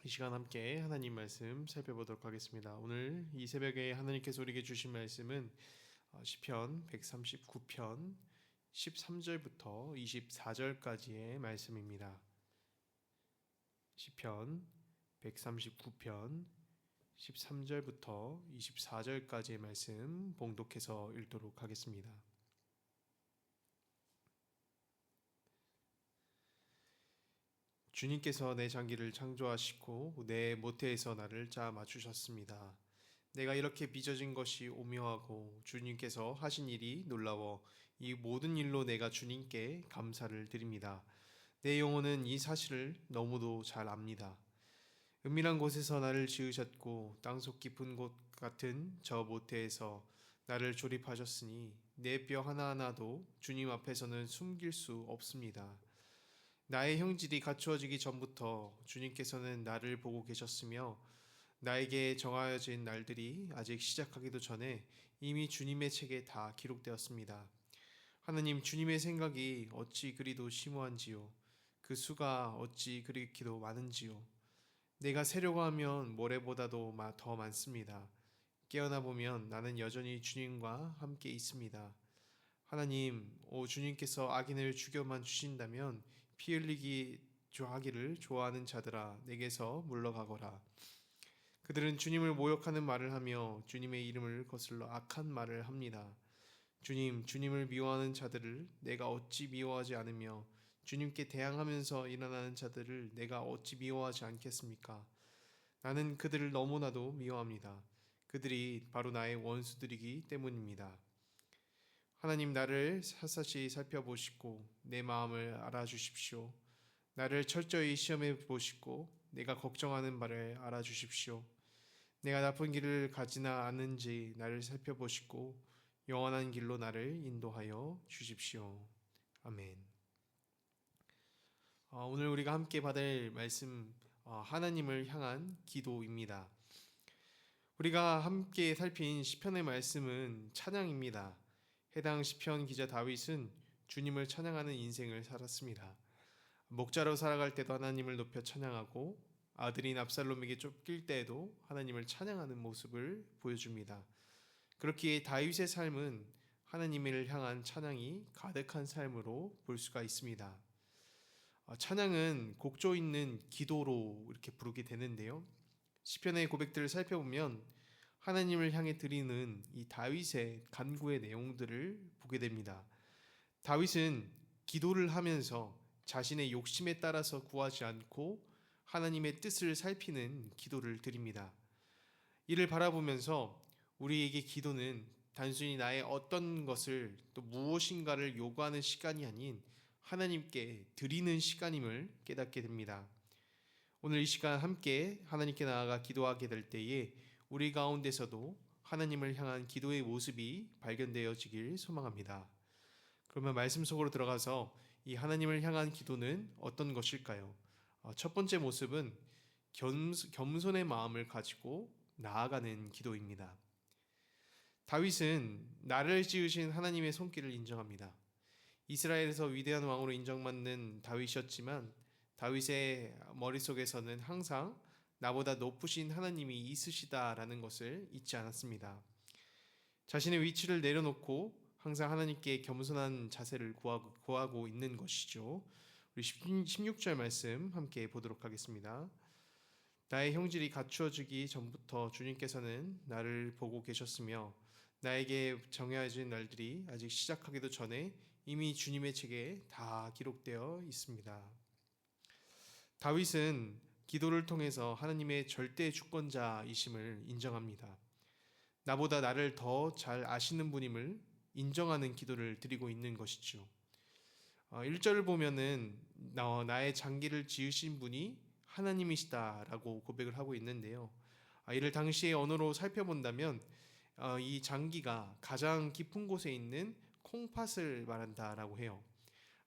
이 시간 함께 하나님 말씀 살펴보도록 하겠습니다. 오늘 이 새벽에 하나님께서 우리에게 주신 말씀은 시편 139편 13절부터 24절까지의 말씀입니다. 시편 139편 13절부터 24절까지의 말씀 봉독해서 읽도록 하겠습니다. 주님께서 내 장기를 창조하시고 내 모태에서 나를 짜 맞추셨습니다. 내가 이렇게 빚어진 것이 오묘하고 주님께서 하신 일이 놀라워 이 모든 일로 내가 주님께 감사를 드립니다. 내 영혼은 이 사실을 너무도 잘 압니다. 은밀한 곳에서 나를 지으셨고 땅속 깊은 곳 같은 저 모태에서 나를 조립하셨으니 내 뼈 하나하나도 주님 앞에서는 숨길 수 없습니다. 나의 형질이 갖추어지기 전부터 주님께서는 나를 보고 계셨으며 나에게 정하여진 날들이 아직 시작하기도 전에 이미 주님의 책에 다 기록되었습니다. 하나님, 주님의 생각이 어찌 그리도 심오한지요. 그 수가 어찌 그리기도 많은지요. 내가 세려고 하면 모래보다도 더 많습니다. 깨어나 보면 나는 여전히 주님과 함께 있습니다. 하나님, 주님께서 악인을 죽여만 주신다면 피 흘리기 하기를 좋아하는 자들아 내게서 물러가거라. 그들은 주님을 모욕하는 말을 하며 주님의 이름을 거슬러 악한 말을 합니다. 주님을 미워하는 자들을 내가 어찌 미워하지 않으며 주님께 대항하면서 일어나는 자들을 내가 어찌 미워하지 않겠습니까? 나는 그들을 너무나도 미워합니다. 그들이 바로 나의 원수들이기 때문입니다. 하나님, 나를 샅샅이 살펴보시고 내 마음을 알아주십시오. 나를 철저히 시험해 보시고 내가 걱정하는 바를 알아주십시오. 내가 나쁜 길을 가지나 않는지 나를 살펴보시고 영원한 길로 나를 인도하여 주십시오. 아멘. 오늘 우리가 함께 받을 말씀, 하나님을 향한 기도입니다. 우리가 함께 살핀 시편의 말씀은 찬양입니다. 해당 시편 기자 다윗은 주님을 찬양하는 인생을 살았습니다. 목자로 살아갈 때도 하나님을 높여 찬양하고 아들인 압살롬에게 쫓길 때에도 하나님을 찬양하는 모습을 보여줍니다. 그렇기에 다윗의 삶은 하나님을 향한 찬양이 가득한 삶으로 볼 수가 있습니다. 찬양은 곡조 있는 기도로 이렇게 부르게 되는데요. 시편의 고백들을 살펴보면 하나님을 향해 드리는 이 다윗의 간구의 내용들을 보게 됩니다. 다윗은 기도를 하면서 자신의 욕심에 따라서 구하지 않고 하나님의 뜻을 살피는 기도를 드립니다. 이를 바라보면서 우리에게 기도는 단순히 나의 어떤 것을 또 무엇인가를 요구하는 시간이 아닌 하나님께 드리는 시간임을 깨닫게 됩니다. 오늘 이 시간 함께 하나님께 나아가 기도하게 될 때에 우리 가운데서도 하나님을 향한 기도의 모습이 발견되어지길 소망합니다. 그러면 말씀 속으로 들어가서 이 하나님을 향한 기도는 어떤 것일까요? 첫 번째 모습은 겸손의 마음을 가지고 나아가는 기도입니다. 다윗은 나를 지으신 하나님의 손길을 인정합니다. 이스라엘에서 위대한 왕으로 인정받는 다윗이었지만 다윗의 머릿속에서는 항상 나보다 높으신 하나님이 있으시다라는 것을 잊지 않았습니다. 자신의 위치를 내려놓고 항상 하나님께 겸손한 자세를 구하고 있는 것이죠. 우리 16절 말씀 함께 보도록 하겠습니다. 나의 형질이 갖추어지기 전부터 주님께서는 나를 보고 계셨으며 나에게 정해진 날들이 아직 시작하기도 전에 이미 주님의 책에 다 기록되어 있습니다. 다윗은 기도를 통해서 하나님의 절대 주권자이심을 인정합니다. 나보다 나를 더 잘 아시는 분임을 인정하는 기도를 드리고 있는 것이죠. 1절을 보면은 나의 장기를 지으신 분이 하나님이시다라고 고백을 하고 있는데요. 이를 당시의 언어로 살펴본다면 이 장기가 가장 깊은 곳에 있는 콩팥을 말한다라고 해요.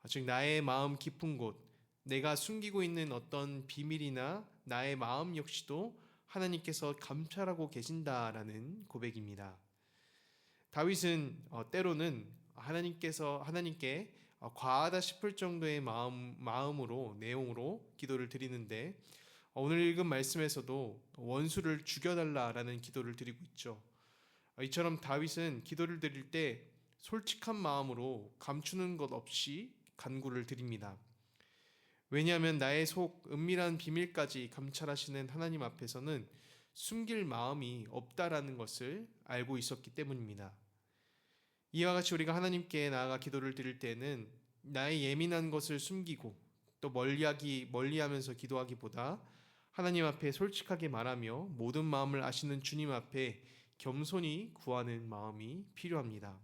즉 나의 마음 깊은 곳, 내가 숨기고 있는 어떤 비밀이나 나의 마음 역시도 하나님께서 감찰하고 계신다라는 고백입니다. 다윗은 때로는 하나님께 과하다 싶을 정도의 마음으로 내용으로 기도를 드리는데 오늘 읽은 말씀에서도 원수를 죽여달라라는 기도를 드리고 있죠. 이처럼 다윗은 기도를 드릴 때 솔직한 마음으로 감추는 것 없이 간구를 드립니다. 왜냐하면 나의 속 은밀한 비밀까지 감찰하시는 하나님 앞에서는 숨길 마음이 없다라는 것을 알고 있었기 때문입니다. 이와 같이 우리가 하나님께 나아가 기도를 드릴 때는 나의 예민한 것을 숨기고 또 멀리하면서 기도하기보다 하나님 앞에 솔직하게 말하며 모든 마음을 아시는 주님 앞에 겸손히 구하는 마음이 필요합니다.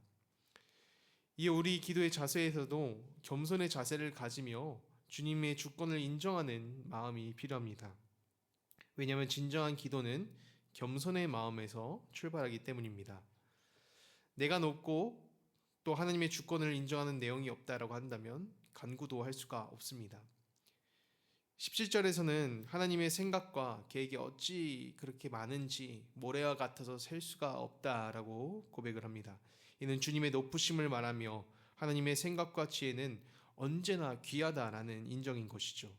이에 우리 기도의 자세에서도 겸손의 자세를 가지며 주님의 주권을 인정하는 마음이 필요합니다. 왜냐하면 진정한 기도는 겸손의 마음에서 출발하기 때문입니다. 내가 높고 또 하나님의 주권을 인정하는 내용이 없다라고 한다면 간구도 할 수가 없습니다. 17절에서는 하나님의 생각과 계획이 어찌 그렇게 많은지 모래와 같아서 셀 수가 없다라고 고백을 합니다. 이는 주님의 높으심을 말하며 하나님의 생각과 지혜는 언제나 귀하다라는 인정인 것이죠.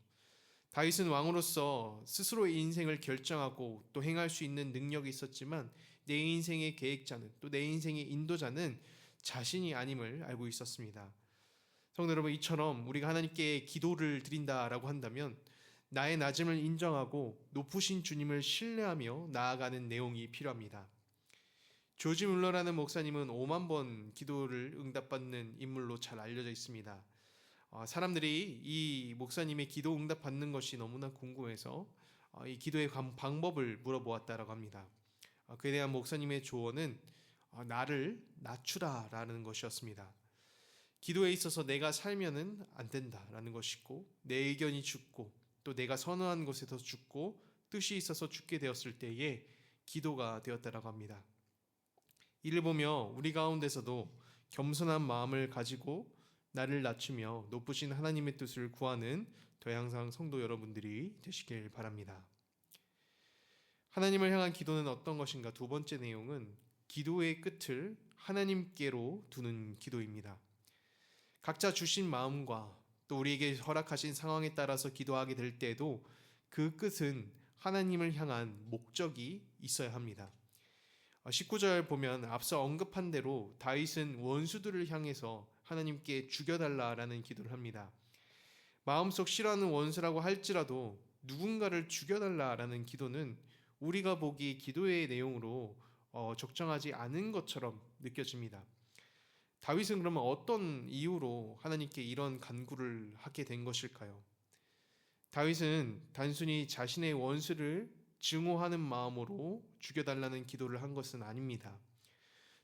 다윗은 왕으로서 스스로의 인생을 결정하고 또 행할 수 있는 능력이 있었지만 내 인생의 계획자는 또 내 인생의 인도자는 자신이 아님을 알고 있었습니다. 성도 여러분, 이처럼 우리가 하나님께 기도를 드린다라고 한다면 나의 낮음을 인정하고 높으신 주님을 신뢰하며 나아가는 내용이 필요합니다. 조지 뮬러라는 목사님은 5만 번 기도를 응답받는 인물로 잘 알려져 있습니다. 사람들이 이 목사님의 기도 응답받는 것이 너무나 궁금해서 이 기도의 방법을 물어보았다라고 합니다. 그에 대한 목사님의 조언은 나를 낮추라라는 것이었습니다. 기도에 있어서 내가 살면은 안 된다라는 것이고 내 의견이 죽고 또 내가 선호한 곳에서 죽고 뜻이 있어서 죽게 되었을 때에 기도가 되었다라고 합니다. 이를 보며 우리 가운데서도 겸손한 마음을 가지고 나를 낮추며 높으신 하나님의 뜻을 구하는 더향상 성도 여러분들이 되시길 바랍니다. 하나님을 향한 기도는 어떤 것인가? 두 번째 내용은 기도의 끝을 하나님께로 두는 기도입니다. 각자 주신 마음과 또 우리에게 허락하신 상황에 따라서 기도하게 될 때에도 그 끝은 하나님을 향한 목적이 있어야 합니다. 19절 보면 앞서 언급한 대로 다윗은 원수들을 향해서 하나님께 죽여달라라는 기도를 합니다. 마음속 싫어하는 원수라고 할지라도 누군가를 죽여달라라는 기도는 우리가 보기 기도의 내용으로 적정하지 않은 것처럼 느껴집니다. 다윗은 그러면 어떤 이유로 하나님께 이런 간구를 하게 된 것일까요? 다윗은 단순히 자신의 원수를 증오하는 마음으로 죽여달라는 기도를 한 것은 아닙니다.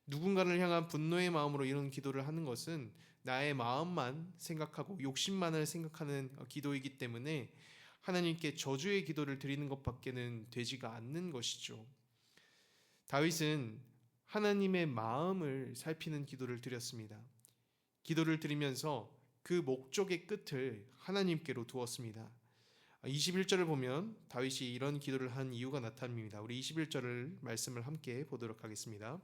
누군가를 향한 분노의 마음으로 이런 기도를 하는 것은 나의 마음만 생각하고 욕심만을 생각하는 기도이기 때문에 하나님께 저주의 기도를 드리는 것밖에는 되지가 않는 것이죠. 다윗은 하나님의 마음을 살피는 기도를 드렸습니다. 기도를 드리면서 그 목적의 끝을 하나님께로 두었습니다. 21절을 보면 다윗이 이런 기도를 한 이유가 나타납니다. 우리 21절을 말씀을 함께 보도록 하겠습니다.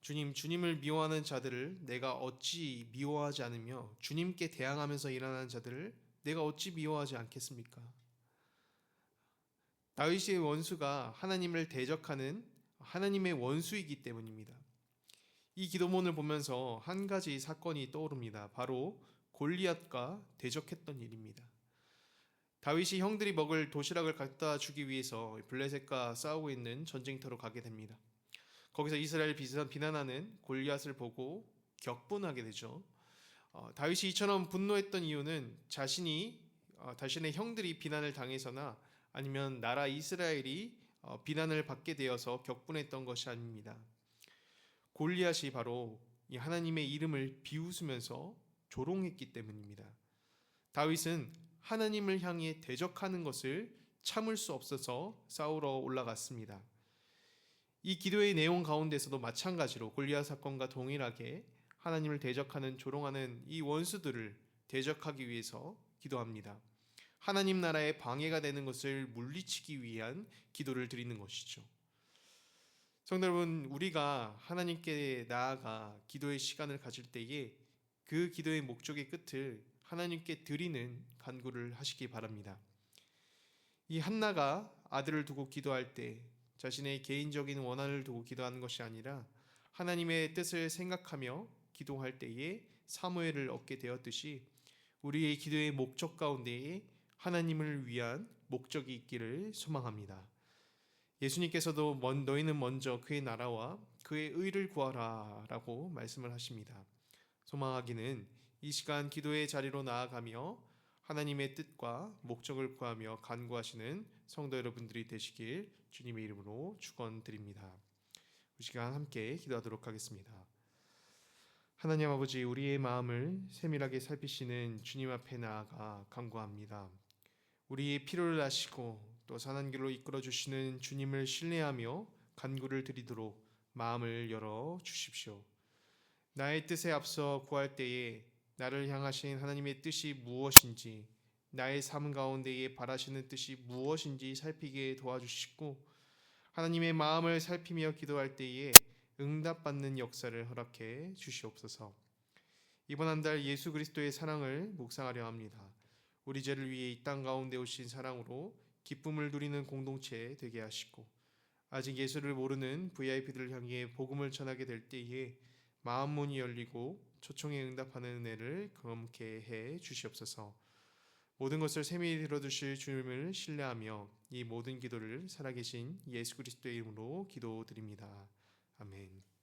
주님을 미워하는 자들을 내가 어찌 미워하지 않으며 주님께 대항하면서 일어나는 자들을 내가 어찌 미워하지 않겠습니까? 다윗의 원수가 하나님을 대적하는 하나님의 원수이기 때문입니다. 이 기도문을 보면서 한 가지 사건이 떠오릅니다. 바로 골리앗과 대적했던 일입니다. 다윗이 형들이 먹을 도시락을 갖다 주기 위해서 블레셋과 싸우고 있는 전쟁터로 가게 됩니다. 거기서 이스라엘 비난하는 골리앗을 보고 격분하게 되죠. 다윗이 이처럼 분노했던 이유는 자신의 형들이 비난을 당해서나 아니면 나라 이스라엘이 비난을 받게 되어서 격분했던 것이 아닙니다. 골리앗이 바로 이 하나님의 이름을 비웃으면서 조롱했기 때문입니다. 다윗은 하나님을 향해 대적하는 것을 참을 수 없어서 싸우러 올라갔습니다. 이 기도의 내용 가운데서도 마찬가지로 골리앗 사건과 동일하게 하나님을 대적하는 조롱하는 이 원수들을 대적하기 위해서 기도합니다. 하나님 나라에 방해가 되는 것을 물리치기 위한 기도를 드리는 것이죠. 성도 여러분, 우리가 하나님께 나아가 기도의 시간을 가질 때에 그 기도의 목적의 끝을 하나님께 드리는 간구를 하시기 바랍니다. 이 한나가 아들을 두고 기도할 때 자신의 개인적인 원한을 두고 기도하는 것이 아니라 하나님의 뜻을 생각하며 기도할 때에 사무엘을 얻게 되었듯이 우리의 기도의 목적 가운데에 하나님을 위한 목적이 있기를 소망합니다. 예수님께서도 너희는 먼저 그의 나라와 그의 의를 구하라 라고 말씀을 하십니다. 소망하기는 이 시간 기도의 자리로 나아가며 하나님의 뜻과 목적을 구하며 간구하시는 성도 여러분들이 되시길 주님의 이름으로 축원드립니다. 이 시간 함께 기도하도록 하겠습니다. 하나님 아버지, 우리의 마음을 세밀하게 살피시는 주님 앞에 나아가 간구합니다. 우리의 필요를 아시고 또 선한 길로 이끌어 주시는 주님을 신뢰하며 간구를 드리도록 마음을 열어 주십시오. 나의 뜻에 앞서 구할 때에 나를 향하신 하나님의 뜻이 무엇인지, 나의 삶 가운데에 바라시는 뜻이 무엇인지 살피게 도와주시고 하나님의 마음을 살피며 기도할 때에 응답받는 역사를 허락해 주시옵소서. 이번 한 달 예수 그리스도의 사랑을 묵상하려 합니다. 우리 죄를 위해 이 땅 가운데 오신 사랑으로 기쁨을 누리는 공동체 되게 하시고 아직 예수를 모르는 VIP들을 향해 복음을 전하게 될 때에 마음 문이 열리고 초청에 응답하는 은혜를 경험케 해 주시옵소서. 모든 것을 세밀히 들어주실 주님을 신뢰하며 이 모든 기도를 살아계신 예수 그리스도의 이름으로 기도드립니다. 아멘.